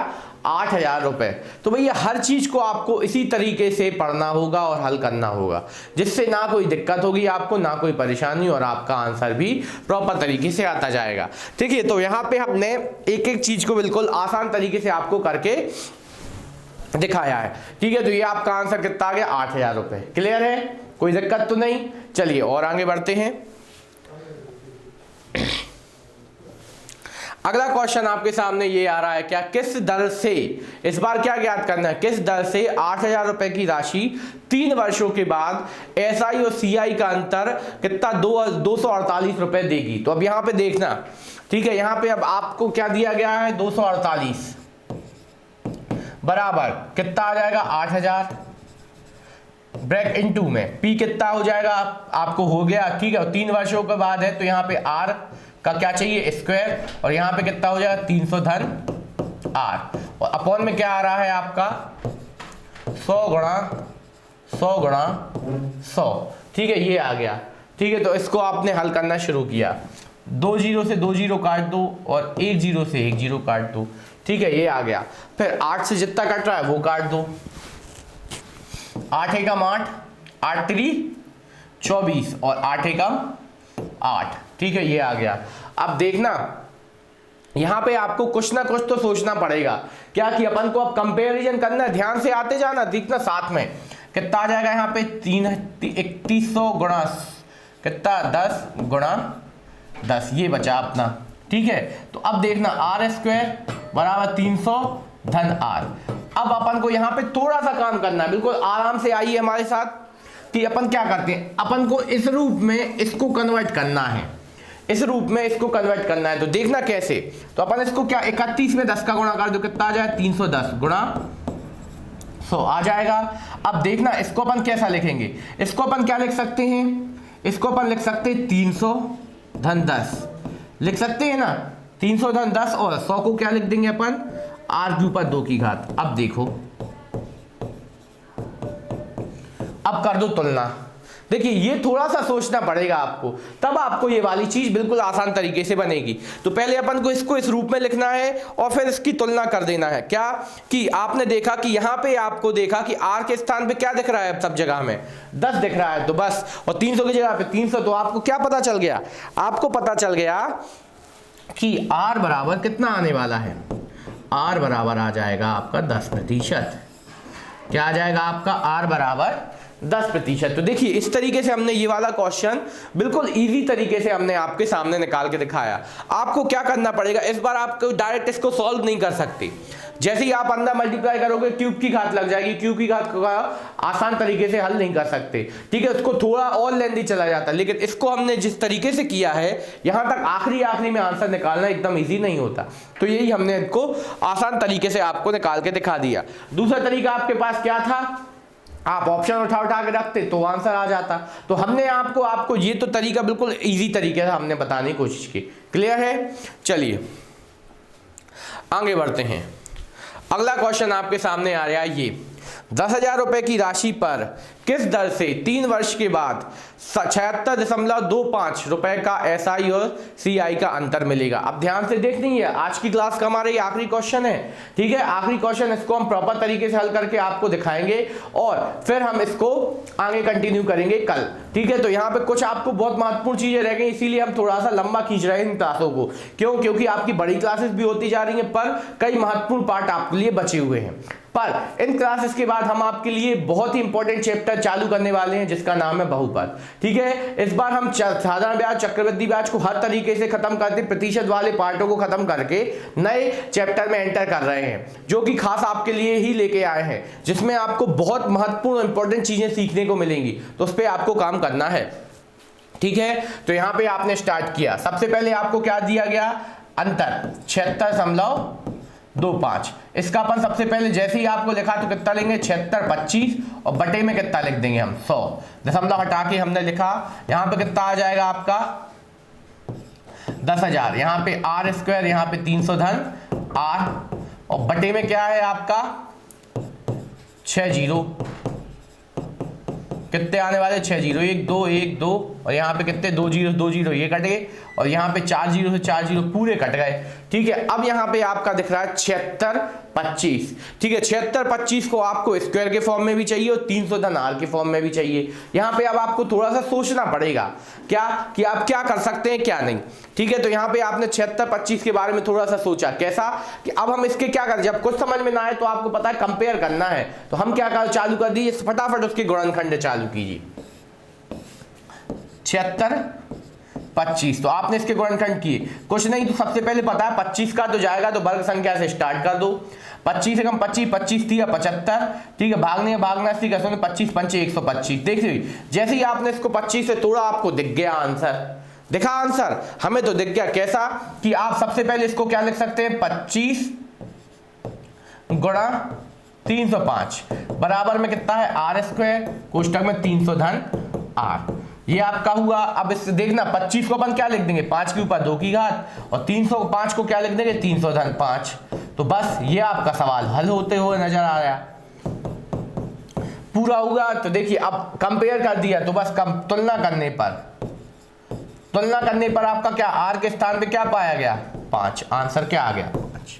8000 रुपए। तो भैया हर चीज को आपको इसी तरीके से पढ़ना होगा और हल करना होगा, जिससे ना कोई दिक्कत होगी आपको, ना कोई परेशानी, और आपका आंसर भी प्रॉपर तरीके से आता जाएगा। ठीक है, तो यहाँ पे हमने एक एक चीज को बिल्कुल आसान तरीके से आपको करके दिखाया है। ठीक है, तो ये आपका आंसर कितना आ गया, 8000 रुपए। क्लियर है, कोई दिक्कत तो नहीं। चलिए और आगे बढ़ते हैं। अगला क्वेश्चन आपके सामने ये आ रहा है, क्या किस दर से, इस बार क्या ज्ञात करना है, किस दर से 8000 रुपए की राशि 3 वर्षों के बाद एसआई और सीआई का अंतर कितना 248 रुपए देगी। तो अब यहां पे देखना, ठीक है, यहां पे अब आपको क्या दिया गया है, 248 बराबर कितना आ जाएगा, 8000 ब्रैकेट इनटू में पी कितना हो जाएगा आपको हो गया। ठीक है, 3 वर्षों के बाद है, तो यहाँ पे आर का क्या चाहिए, स्क्वायर, और यहाँ पे कितना हो जाएगा, 300 धन आर, और अपॉन में क्या आ रहा है आपका 100 गुणा 100। ठीक है, ये आ गया। ठीक है, तो इसको आपने हल करना शुरू किया, 2 जीरो से 2 जीरो काट दो और 1 जीरो से 1 जीरो काट दो। ठीक है, ये आ गया। फिर 8 से जितना कट रहा है वो काट दो, 8 एकम 8, 8 3 24 और 8 एकम 8। ठीक है, ये आ गया। अब देखना यहां पे आपको कुछ ना कुछ तो सोचना पड़ेगा, क्या कि अपन को अब कंपैरिजन करना है, ध्यान से आते जाना, देखना साथ में कितना आ जाएगा। यहाँ पे 3100 गुणा कितना 10 गुणा 10, ये बचा अपना। ठीक है, तो अब देखना आर स्क्वायर बराबर 300 धन आर। अब अपन को यहाँ पे थोड़ा सा काम करना है, बिल्कुल आराम से आइए हमारे साथ, कि अपन क्या करते हैं, अपन को इस रूप में इसको कन्वर्ट करना है, इस रूप में इसको कन्वर्ट करना है। तो देखना कैसे, तो अपन इसको क्या 31 में 10 का गुणा कर दो, कितना आ जाए 310 गुणा 100 आ जाएगा। अब देखना इसको अपन कैसा लिखेंगे, इसको अपन क्या लिख सकते हैं, इसको अपन लिख सकते हैं 300 धन 10 लिख सकते हैं ना, 300 धन 10, और 100 को क्या लिख देंगे अपन आर के ऊपर 2 की घात। अब देखो, अब कर दो तुलना। देखिए ये थोड़ा सा सोचना पड़ेगा आपको, तब आपको ये वाली चीज बिल्कुल आसान तरीके से बनेगी। तो पहले अपन को इसको इस रूप में लिखना है और फिर इसकी तुलना कर देना है। क्या कि आपने देखा कि यहाँ पे आपको देखा कि आर के स्थान पे क्या दिख रहा है, सब जगह में 10 दिख रहा है, तो बस, और 300 की जगह पे 300, तो आपको क्या पता चल गया, आपको पता चल गया कि आर बराबर कितना आने वाला है, आर बराबर आ जाएगा आपका 10%। क्या आ जाएगा आपका आर बराबर 10%। तो देखिए इस तरीके से हमने ये वाला क्वेश्चन बिल्कुल इजी तरीके से हमने आपके सामने निकाल के दिखाया। आपको क्या करना पड़ेगा, इस बार आपको डायरेक्ट इसको सॉल्व नहीं कर सकते, जैसे ही आप अंदर मल्टीप्लाई करोगे क्यूब की घात लग जाएगी, क्यूब की घात का आसान तरीके से हल नहीं कर सकते। ठीक है, उसको थोड़ा और लेंदी चला जाता है, लेकिन इसको हमने जिस तरीके से किया है, यहां तक आखिरी में आंसर निकालना एकदम इजी नहीं होता। तो यही हमने इसको आसान तरीके से आपको निकाल के दिखा दिया। दूसरा तरीका आपके पास क्या था, आप ऑप्शन उठा के रखते तो आंसर आ जाता। तो हमने आपको ये तो तरीका बिल्कुल इजी तरीके से हमने बताने की कोशिश की। क्लियर है, चलिए आगे बढ़ते हैं। अगला क्वेश्चन आपके सामने आ रहा है, ये 10,000 रुपए की राशि पर किस दर से 3 वर्ष के बाद 76.25 रुपए का एसआई और सीआई का अंतर मिलेगा। अब ध्यान से देखनी है, आज की क्लास का हमारा ये आखिरी क्वेश्चन है। ठीक है, आखिरी क्वेश्चन, इसको हम प्रॉपर तरीके से हल करके आपको दिखाएंगे और फिर हम इसको आगे कंटिन्यू करेंगे कल। ठीक है, तो यहाँ पे कुछ आपको बहुत महत्वपूर्ण चीजें रह गई, इसीलिए हम थोड़ा सा लंबा खींच रहे हैं इन क्लासों को। क्यों, क्योंकि आपकी बड़ी क्लासेस भी होती जा रही हैं, पर कई महत्वपूर्ण पार्ट आपके लिए बचे हुए हैं। पर इन क्लासेस के बाद हम आपके लिए बहुत ही इंपॉर्टेंट चैप्टर चालू करने वाले हैं, जिसका नाम है बहुपद। ठीक है, इस बार हम साधारण ब्याज, चक्रवृद्धि ब्याज को हर तरीके से खत्म करके, प्रतिशत वाले पार्टों को खत्म करके नए चैप्टर में एंटर कर रहे हैं, जो कि खास आपके लिए ही लेके आए हैं, जिसमें आपको बहुत महत्वपूर्ण इंपॉर्टेंट चीजें सीखने को मिलेंगी। तो उस पर आपको काम करना है। ठीक है, तो यहां पे आपने स्टार्ट किया। सबसे पहले आपको क्या दिया गया, अंतर 76.2 25। इसका अपन सबसे पहले जैसे ही आपको लिखा तो कितना लेंगे 76 25 और बटे में कितना लिख देंगे हम 100। दशमलव हटा के हमने लिखा, यहाँ पे कितना आ जाएगा आपका 10,000। यहाँ पे आर स्क्वायर, यहाँ पे 300 धन आर और बटे में क्या है आपका 6 जीरो। कितने आने वाले 6 जीरो, 1 2 1 2 और यहाँ पे कितने 2 जीरो 2 जीरो ये कट गए और यहाँ पे 4 जीरो से 4 जीरो पूरे कट गए। ठीक है, अब यहाँ पे आपका दिख रहा है 76 25। ठीक है, 76 25 को आपको स्क्वायर के फॉर्म में भी चाहिए और 300 धन आर के फॉर्म में भी चाहिए। यहाँ पे अब आपको थोड़ा सा सोचना पड़ेगा क्या कि आप क्या कर सकते हैं क्या नहीं। ठीक है, तो यहाँ पे आपने 76 25 के बारे में थोड़ा सा सोचा, कैसा कि अब हम इसके क्या करें। जब कुछ समझ में ना आए तो आपको पता है कंपेयर करना है, तो हम क्या कर चालू कर दीजिए, फटाफट उसके गुणनखंड चालू कीजिए। 76 25 तो आपने इसके गुणनखंड किए, कुछ नहीं तो सबसे पहले पता है 25 का तो जाएगा तो वर्ग संख्या से स्टार्ट कर दो। 25 एकम 25 25 थी 75। ठीक है, भागना सी कैसे 25 पंचे 125। देखिए जैसे ही आपने इसको 25 से तोड़ा आपको दिख गया आंसर, दिखा आंसर हमें तो दिख गया। कैसा कि आप सबसे पहले इसको क्या लिख सकते हैं 25 गुणा 305 बराबर में कितना है आर स्क्वायर कोष्टक में 300 धन आर। ये आपका हुआ। अब इससे देखना 25 को अपन क्या लिख देंगे 5 के ऊपर 2 की घात और 305 को क्या लिख देंगे 300 धन 5। तो बस ये आपका सवाल हल होते हुए नजर आ रहा पूरा हुआ। तो देखिए अब कंपेयर कर दिया तो बस तुलना करने पर आपका क्या आर के स्थान पे क्या पाया गया 5, आंसर क्या आ गया 5।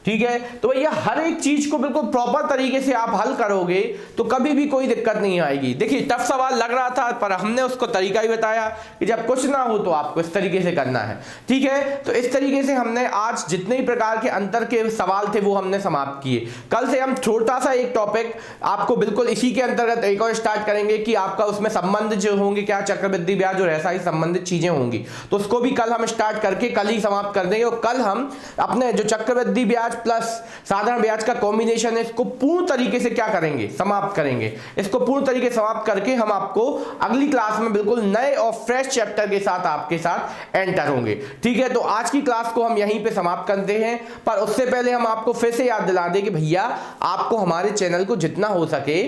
ठीक है, तो भैया हर एक चीज को बिल्कुल प्रॉपर तरीके से आप हल करोगे तो कभी भी कोई दिक्कत नहीं आएगी। देखिए टफ सवाल लग रहा था पर हमने उसको तरीका ही बताया कि जब कुछ ना हो तो आपको इस तरीके से करना है। ठीक है, तो इस तरीके से हमने आज जितने भी प्रकार के अंतर के सवाल थे वो हमने समाप्त किए। कल से हम छोटा सा एक टॉपिक आपको बिल्कुल इसी के अंतर्गत एक और स्टार्ट करेंगे कि आपका उसमें संबंध जो होंगे क्या चक्रवृद्धि ब्याज और ऐसा ही संबंधित चीजें होंगी, तो उसको भी कल हम स्टार्ट करके कल ही समाप्त कर देंगे। और कल हम अपने जो चक्रवृद्धि ब्याज प्लस साधारण ब्याज का कॉम्बिनेशन है इसको पूर्ण तरीके से क्या करेंगे समाप्त करेंगे। इसको पूर्ण तरीके से समाप्त करके हम आपको अगली क्लास में बिल्कुल नए और फ्रेश चैप्टर के साथ आपके साथ एंटर होंगे। ठीक है, तो आज की क्लास को हम यहीं पे समाप्त करते हैं, पर उससे पहले हम आपको फिर से याद दिला दें कि भैया आपको हमारे चैनल को जितना हो सके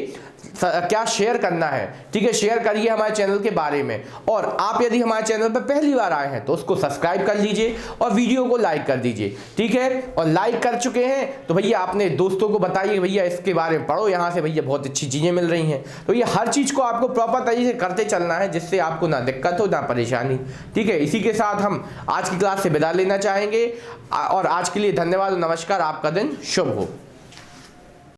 क्या शेयर करना है। ठीक है, शेयर करिए हमारे चैनल के बारे में। और आप यदि हमारे चैनल पर पहली बार आए हैं तो उसको सब्सक्राइब कर लीजिए और वीडियो को लाइक कर दीजिए। ठीक है, और लाइक कर चुके हैं तो भैया अपने दोस्तों को बताइए भैया इसके बारे में पढ़ो, यहाँ से भैया बहुत अच्छी चीजें मिल रही हैं। तो ये हर चीज को आपको प्रॉपर तरीके से करते चलना है जिससे आपको ना दिक्कत हो ना परेशानी। ठीक है, इसी के साथ हम आज की क्लास से विदा लेना चाहेंगे और आज के लिए धन्यवाद और नमस्कार। आपका दिन शुभ हो।